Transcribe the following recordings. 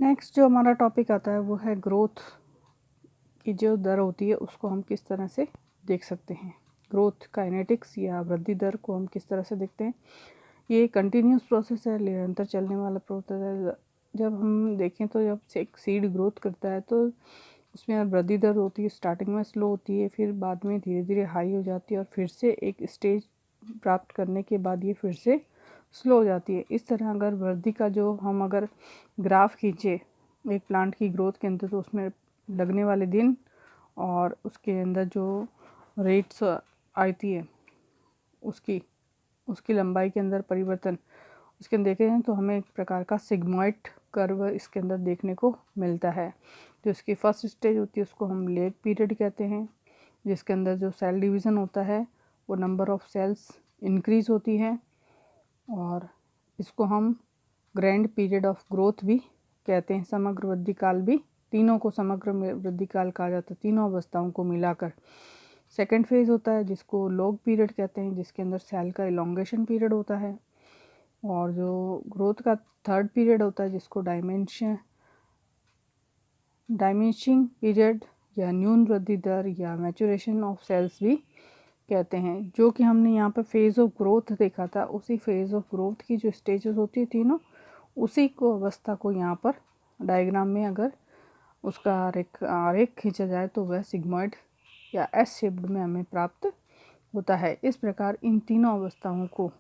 Next जो हमारा topic आता है वो है ग्रोथ की जो दर होती है उसको हम किस तरह से देख सकते हैं। ग्रोथ काइनेटिक्स या वृद्धि दर को हम किस तरह से देखते हैं। ये कंटिन्यूस प्रोसेस है, निरंतर चलने वाला प्रोसेस है। जब हम देखें तो जब से एक सीड ग्रोथ करता है तो उसमें वृद्धि दर होती है, स्टार्टिंग में स्लो होती है, फिर बाद में धीरे धीरे हाई हो जाती है और फिर से एक स्टेज प्राप्त करने के बाद ये फिर से स्लो हो जाती है। इस तरह अगर वृद्धि का जो हम अगर ग्राफ खींचे एक प्लांट की ग्रोथ के अंदर तो उसमें लगने वाले दिन और उसके अंदर जो रेट्स आती है उसकी लंबाई के अंदर परिवर्तन उसके अंदर देखे हैं तो हमें एक प्रकार का सिग्मॉइड कर्व इसके अंदर देखने को मिलता है। जो इसकी फर्स्ट स्टेज होती है उसको हम लेग पीरियड कहते हैं, जिसके अंदर जो सेल डिवीज़न होता है वो नंबर ऑफ सेल्स इंक्रीज़ होती है और इसको हम ग्रैंड पीरियड ऑफ ग्रोथ भी कहते हैं। समग्र वृद्धि काल भी, तीनों को समग्र वृद्धि काल कहा जाता है, तीनों अवस्थाओं को मिलाकर। सेकेंड फेज़ होता है जिसको लॉग पीरियड कहते हैं, जिसके अंदर सेल का इलोंगेशन पीरियड होता है। और जो ग्रोथ का थर्ड पीरियड होता है जिसको डाइमिनिशिंग पीरियड या न्यून वृद्धि दर या मैचुरेशन ऑफ सेल्स भी कहते हैं। जो कि हमने यहाँ पर फेज़ ऑफ ग्रोथ देखा था, उसी फेज़ ऑफ ग्रोथ की जो स्टेजेस होती है तीनों, उसी को अवस्था को यहाँ पर डायग्राम में अगर उसका आरेख खींचा जाए तो वह सिग्मॉइड या एस शेप्ड में हमें प्राप्त होता है। इस प्रकार इन तीनों अवस्थाओं को,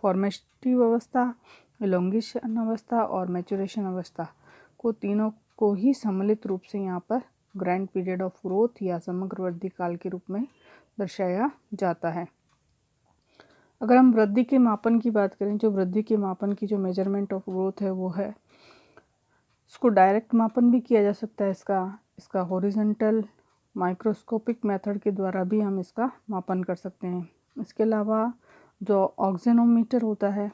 फॉर्मेटिव अवस्था, इलोंगेशन अवस्था और मैचुरेशन अवस्था को, तीनों को ही सम्मिलित रूप से यहाँ पर ग्रैंड पीरियड ऑफ ग्रोथ या समग्र वृद्धि काल के रूप में दर्शाया जाता है। अगर हम वृद्धि के मापन की बात करें, जो वृद्धि के मापन की जो मेजरमेंट ऑफ ग्रोथ है वो है, इसको डायरेक्ट मापन भी किया जा सकता है। इसका हॉरिजॉन्टल माइक्रोस्कोपिक मेथड के द्वारा भी हम इसका मापन कर सकते हैं। इसके अलावा जो ऑक्सीनोमीटर होता है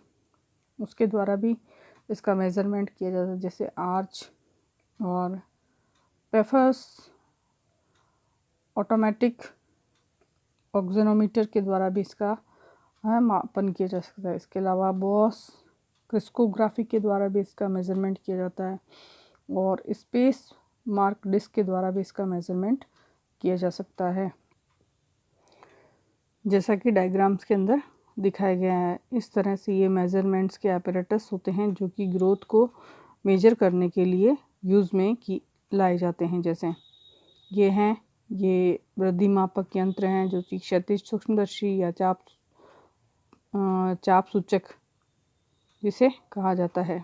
उसके द्वारा भी इसका मेज़रमेंट किया जाता है, जैसे आर्च और पेफर्स ऑटोमेटिक ऑक्सीनोमीटर के द्वारा भी इसका मापन किया जा सकता है। इसके अलावा बॉस क्रिस्कोग्राफी के द्वारा भी इसका मेज़रमेंट किया जाता है और स्पेस मार्क डिस्क के द्वारा भी इसका मेज़रमेंट किया जा सकता है, जैसा कि डायग्राम्स के अंदर दिखाया गया है। इस तरह से ये मेज़रमेंट्स के apparatus होते हैं जो कि ग्रोथ को मेजर करने के लिए यूज़ में लाए जाते हैं। जैसे ये वृद्धि मापक यंत्र हैं जो कि क्षैतिज सूक्ष्मदर्शी या चाप सूचक जिसे कहा जाता है।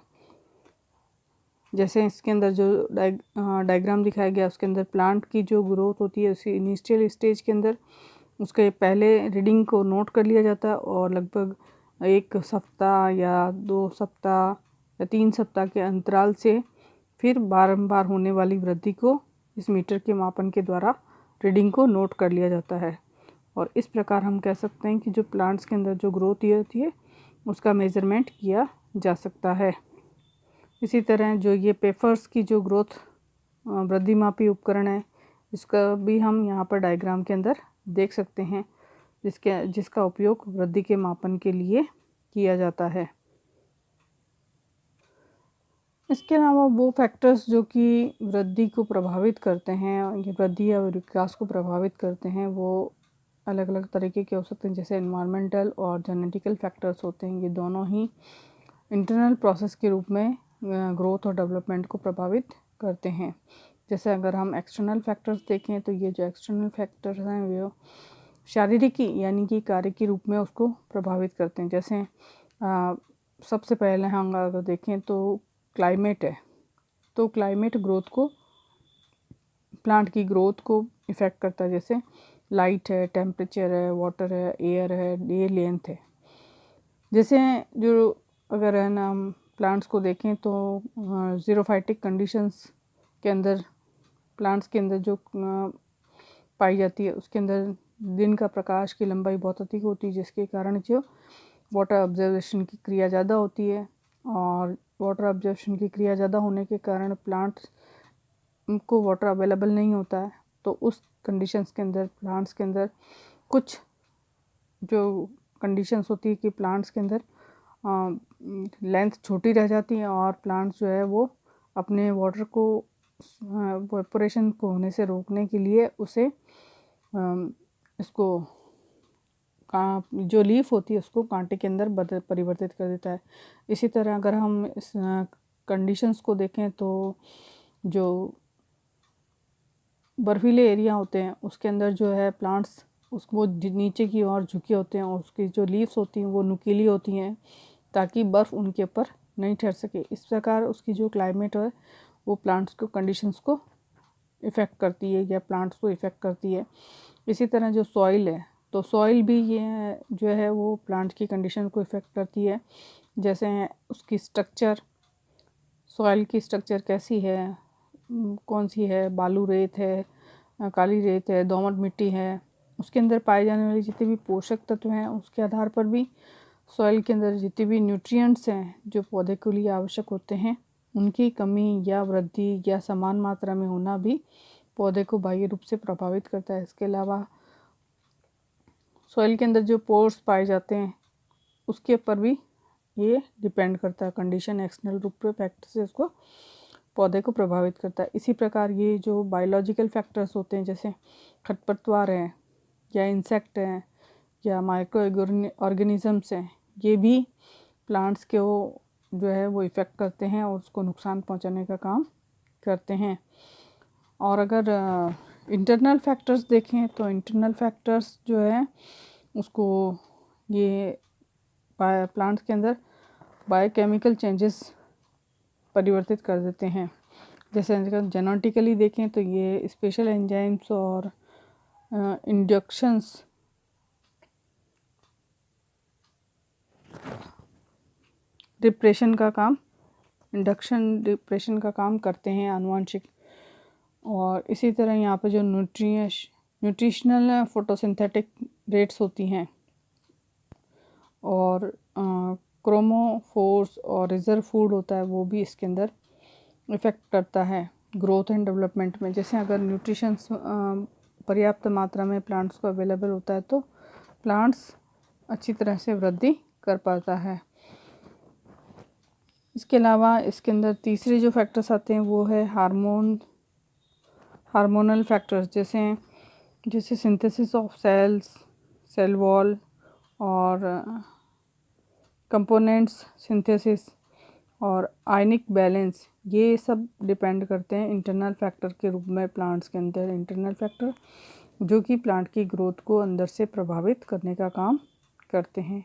जैसे इसके अंदर जो डायग्राम दिखाया गया उसके अंदर प्लांट की जो ग्रोथ होती है उसी इनिशियल स्टेज के अंदर उसके पहले रीडिंग को नोट कर लिया जाता है और लगभग 1 सप्ताह या 2 सप्ताह या 3 सप्ताह के अंतराल से फिर बारंबार होने वाली वृद्धि को इस मीटर के मापन के द्वारा रीडिंग को नोट कर लिया जाता है। और इस प्रकार हम कह सकते हैं कि जो प्लांट्स के अंदर जो ग्रोथ होती है उसका मेज़रमेंट किया जा सकता है। इसी तरह जो ये पेफर्स की जो ग्रोथ वृद्धि मापी उपकरण है इसका भी हम यहाँ पर डायग्राम के अंदर देख सकते हैं, जिसका उपयोग वृद्धि के मापन के लिए किया जाता है। इसके अलावा वो फैक्टर्स जो कि वृद्धि को प्रभावित करते हैं, ये वृद्धि या विकास को प्रभावित करते हैं, वो अलग अलग तरीके के हो सकते हैं। जैसे एनवायरमेंटल और जेनेटिकल फैक्टर्स होते हैं, ये दोनों ही इंटरनल प्रोसेस के रूप में ग्रोथ और डेवलपमेंट को प्रभावित करते हैं। जैसे अगर हम एक्सटर्नल फैक्टर्स देखें तो ये जो एक्सटर्नल फैक्टर्स हैं वो शारीरिक यानी कि कार्य के रूप में उसको प्रभावित करते हैं। जैसे सबसे पहले हम अगर देखें तो क्लाइमेट है, तो क्लाइमेट ग्रोथ को, प्लांट की ग्रोथ को इफ़ेक्ट करता है। जैसे लाइट है, टेम्परेचर है, वाटर है, एयर है, डे लेंथ है। जैसे जो अगर है ना हम प्लांट्स को देखें तो ज़ीरोफाइटिक कंडीशंस के अंदर प्लांट्स के अंदर जो पाई जाती है उसके अंदर दिन का प्रकाश की लंबाई बहुत अधिक होती है, जिसके कारण जो वाटर ऑब्जर्वेशन की क्रिया ज़्यादा होती है और वाटर ऑब्जर्वेशन की क्रिया ज़्यादा होने के कारण प्लांट्स को वाटर अवेलेबल नहीं होता है। तो उस कंडीशंस के अंदर प्लांट्स के अंदर कुछ जो कंडीशंस होती है कि प्लांट्स के अंदर लेंथ छोटी रह जाती है और प्लांट्स जो है वो अपने वाटर को वेपोरेशन को होने से रोकने के लिए उसे इसको जो लीफ होती है उसको कांटे के अंदर परिवर्तित कर देता है। इसी तरह अगर हम इस कंडीशंस को देखें तो जो बर्फीले एरिया होते हैं उसके अंदर जो है प्लांट्स उसको नीचे की ओर झुके होते हैं और उसकी जो लीव्स होती हैं वो नुकीली होती हैं ताकि बर्फ़ उनके ऊपर नहीं ठहर सके। इस प्रकार उसकी जो क्लाइमेट है वो प्लांट्स को कंडीशंस को इफ़ेक्ट करती है या प्लांट्स को इफ़ेक्ट करती है। इसी तरह जो सॉइल है तो सॉइल भी ये जो है वो प्लांट की कंडीशन को इफ़ेक्ट करती है। जैसे उसकी स्ट्रक्चर, सॉइल की स्ट्रक्चर कैसी है, कौन सी है, बालू रेत है, काली रेत है, दोमट मिट्टी है, उसके अंदर पाए जाने वाले जितने भी पोषक तत्व हैं उसके आधार पर भी सॉइल के अंदर जितने भी न्यूट्रिएंट्स हैं जो पौधे के लिए आवश्यक होते हैं उनकी कमी या वृद्धि या समान मात्रा में होना भी पौधे को बाह्य रूप से प्रभावित करता है। इसके अलावा सॉइल के अंदर जो पोर्स पाए जाते हैं उसके ऊपर भी ये डिपेंड करता है। कंडीशन एक्सटर्नल रूप से फैक्टर से उसको पौधे को प्रभावित करता है। इसी प्रकार ये जो बायोलॉजिकल फैक्टर्स होते हैं जैसे खरपतवार हैं या इंसेक्ट हैं या माइक्रो ऑर्गेनिजम्स हैं, ये भी प्लांट्स के वो जो है वो इफ़ेक्ट करते हैं और उसको नुकसान पहुंचाने का काम करते हैं। और अगर इंटरनल फैक्टर्स देखें तो इंटरनल फैक्टर्स जो है उसको ये प्लांट्स के अंदर बायोकेमिकल चेंजेस परिवर्तित कर देते हैं। जैसे जेनेटिकली देखें तो ये स्पेशल एंजाइम्स और इंडक्शंस डिप्रेशन का काम करते हैं आनुवंशिक। और इसी तरह यहाँ पर जो न्यूट्रिशनल फोटोसिंथेटिक रेट्स होती हैं और क्रोमोफोर्स और रिजर्व फूड होता है वो भी इसके अंदर इफ़ेक्ट करता है ग्रोथ एंड डेवलपमेंट में। जैसे अगर न्यूट्रिशंस पर्याप्त मात्रा में प्लांट्स को अवेलेबल होता है तो प्लांट्स अच्छी तरह से वृद्धि कर पाता है। इसके अलावा इसके अंदर तीसरे जो फैक्टर्स आते हैं वो है हार्मोनल फैक्टर्स जैसे synthesis of cells, cell wall और कंपोनेंट्स सिंथेसिस और आयनिक बैलेंस, ये सब डिपेंड करते हैं इंटरनल फैक्टर के रूप में प्लांट्स के अंदर। इंटरनल फैक्टर जो कि प्लांट की ग्रोथ को अंदर से प्रभावित करने का काम करते हैं।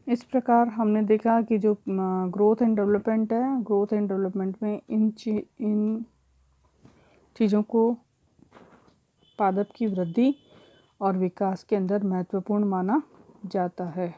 इस प्रकार हमने देखा कि जो ग्रोथ एंड डेवलपमेंट है, ग्रोथ एंड डेवलपमेंट में इन चीज़ों को पादप की वृद्धि और विकास के अंदर महत्वपूर्ण माना जाता है।